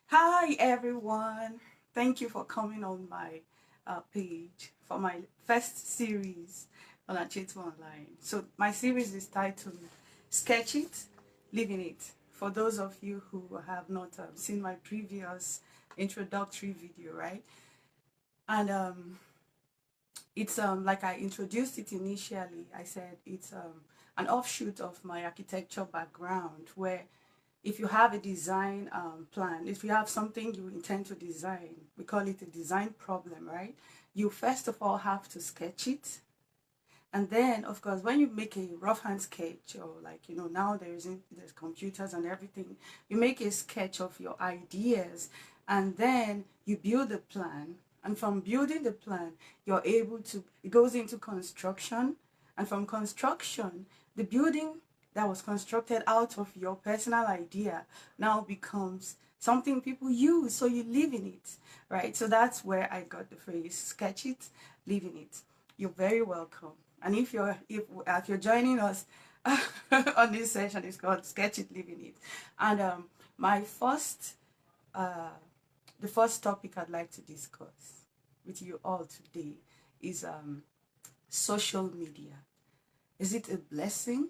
Hi everyone. Thank you for coming on my page for my first series on Achievement Online. So my series is titled Sketch It, Living It. For those of you who have not seen my previous introductory video, right? And it's like I introduced it initially. I said it's an offshoot of my architecture background where if you have a design plan, if you have something you intend to design, we call it a design problem, right? You first of all have to sketch it. And then, of course, when you make a rough hand sketch, or like, now there's computers and everything, you make a sketch of your ideas and then you build a plan. And from building the plan, it goes into construction. And from construction, the building that was constructed out of your personal idea now becomes something people use. So you live in it, right? So that's where I got the phrase sketch it, live in it. You're very welcome. And if you're joining us on this session, it's called Sketch It, Live in It. And my first, uh, the first topic I'd like to discuss with you all today is social media. Is it a blessing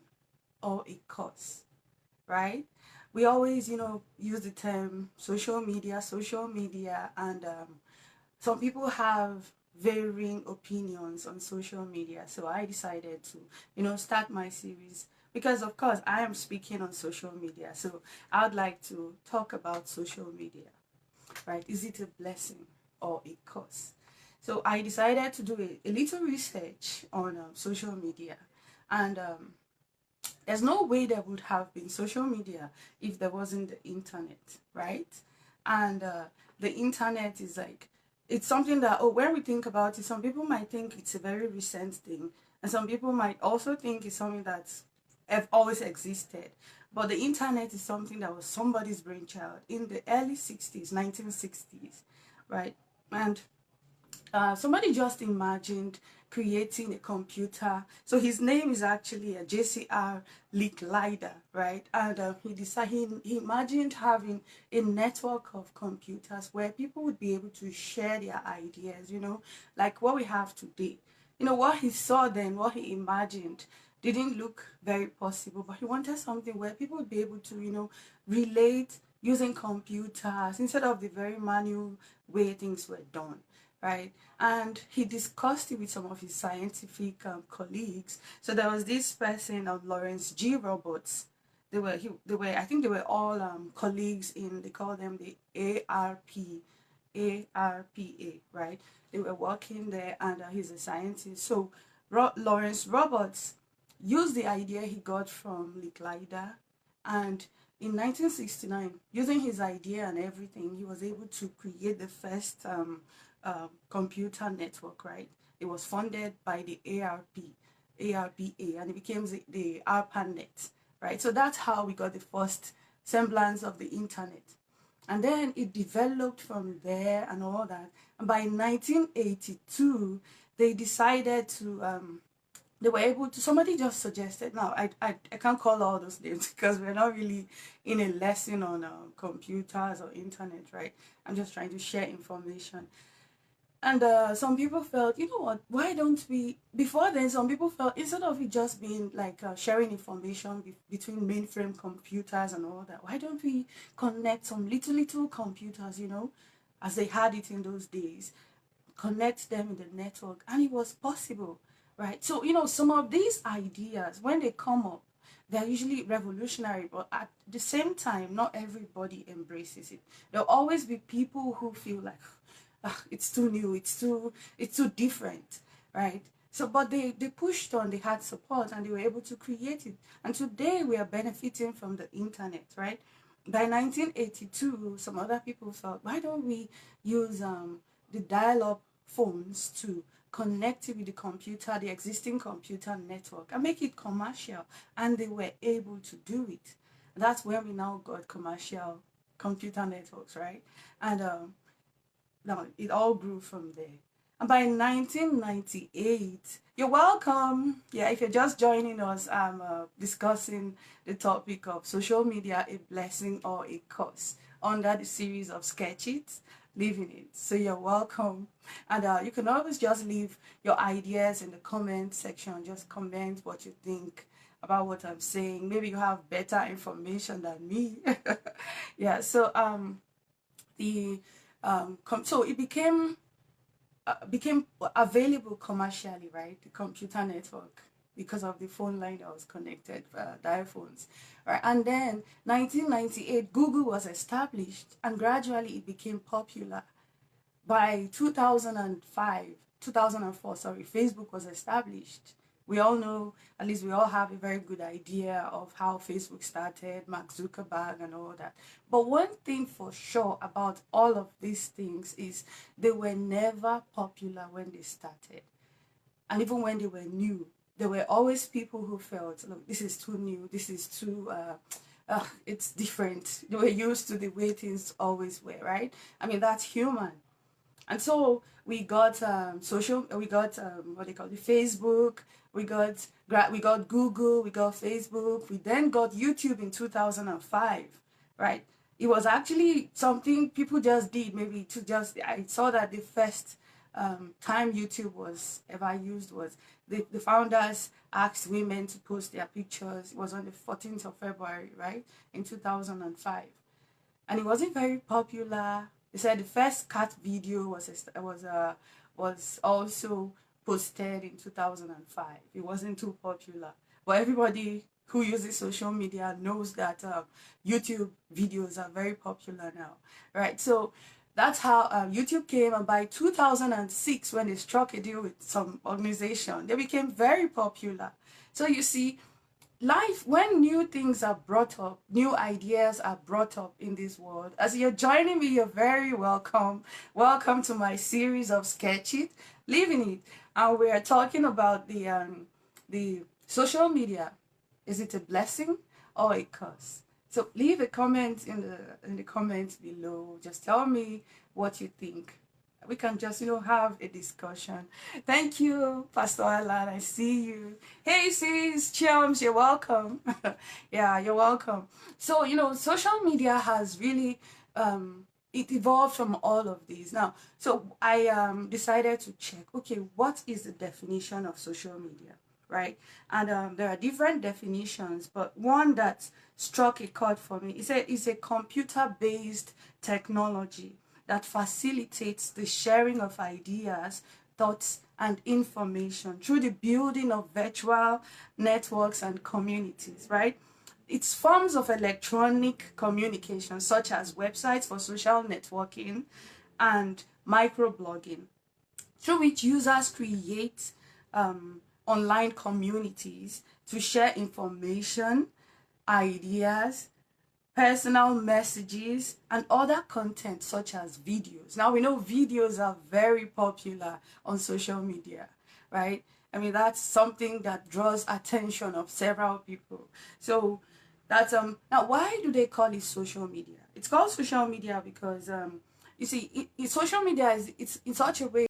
or a curse? Right? We always, use the term social media, and some people have varying opinions on social media. So I decided to, start my series because, of course, I am speaking on social media. So I would like to talk about social media, right? Is it a blessing or a curse? So I decided to do a little research on social media, and there's no way there would have been social media if there wasn't the internet, right? And the internet is like, it's something that, oh, when we think about it, some people might think it's a very recent thing, and some people might also think it's something that's have always existed. But the internet is something that was somebody's brainchild in the early 60s, 1960s, right? And somebody just imagined creating a computer. So his name is actually a JCR Licklider, right? And he imagined having a network of computers where people would be able to share their ideas, like what we have today. What he saw then, what he imagined didn't look very possible, but he wanted something where people would be able to, relate using computers instead of the very manual way things were done, right? And he discussed it with some of his scientific colleagues. So there was this person, Lawrence G. Roberts. I think they were all colleagues in, they call them the ARPA, right? They were working there, and he's a scientist. So Lawrence Roberts used the idea he got from Licklider, and in 1969, using his idea and everything, he was able to create the first computer network, right? It was funded by the ARPA, and it became the ARPANET, right? So that's how we got the first semblance of the internet. And then it developed from there and all that. And by 1982, they decided to they were able to, somebody just suggested, now I can't call all those names because we're not really in a lesson on computers or internet, right? I'm just trying to share information. And some people felt, you know what, why don't we, before then, some people felt instead of it just being like sharing information between mainframe computers and all that, why don't we connect some little computers, as they had it in those days, connect them in the network? And it was possible, right? So, some of these ideas, when they come up, they're usually revolutionary, but at the same time, not everybody embraces it. There'll always be people who feel like, "Ah, it's too new, it's too different," right? So, but they pushed on, they had support, and they were able to create it. And today we are benefiting from the internet, right? By 1982, some other people thought, why don't we use the dial-up phones to connect it with the computer, the existing computer network, and make it commercial? And they were able to do it. That's when we now got commercial computer networks, right? And no, it all grew from there. And by 1998, you're welcome. Yeah, if you're just joining us, I'm discussing the topic of social media, a blessing or a curse. under the series of Sketch It, Living It. So you're welcome. And you can always just leave your ideas in the comment section. Just comment what you think about what I'm saying. Maybe you have better information than me. Yeah, so so it became available commercially, right? The computer network, because of the phone line that was connected, the iPhones, right? And then 1998, Google was established, and gradually it became popular. By 2005, 2004, sorry, Facebook was established. We all know, at least we all have a very good idea of how Facebook started, Mark Zuckerberg and all that. But one thing for sure about all of these things is they were never popular when they started. And even when they were new, there were always people who felt, look, this is too new, this is too, it's different. They were used to the way things always were, right? I mean, that's human. And so we got we got what they call the Facebook, we got Google, we got Facebook, we then got YouTube in 2005, right? It was actually something people just did, maybe to just, I saw that the first time YouTube was ever used was the founders asked women to post their pictures. It was on the 14th of February, right, in 2005. And it wasn't very popular. They said the first cat video was also posted in 2005. It wasn't too popular, but everybody who uses social media knows that YouTube videos are very popular now, right? So that's how YouTube came, and by 2006, when they struck a deal with some organization, they became very popular. So you see, life, when new things are brought up, new ideas are brought up in this world, as you're joining me, you're very welcome. Welcome to my series of Sketch It, Living It. And we are talking about the social media. Is it a blessing or a curse? So leave a comment in the comments below. Just tell me what you think. We can just, have a discussion. Thank you, Pastor Alan. I see you. Hey, sis, chums, you're welcome. Yeah, you're welcome. So, social media has really, it evolved from all of these. Now, so I decided to check, okay, what is the definition of social media, right? And there are different definitions, but one that struck a chord for me is it's a computer-based technology that facilitates the sharing of ideas, thoughts, and information through the building of virtual networks and communities, right? It's forms of electronic communication, such as websites for social networking and microblogging, through which users create online communities to share information, ideas, personal messages, and other content such as videos. Now we know videos are very popular on social media, right? I mean, that's something that draws attention of several people. So that's now, why do they call it social media? It's called social media because you see, social media is, it's in such a way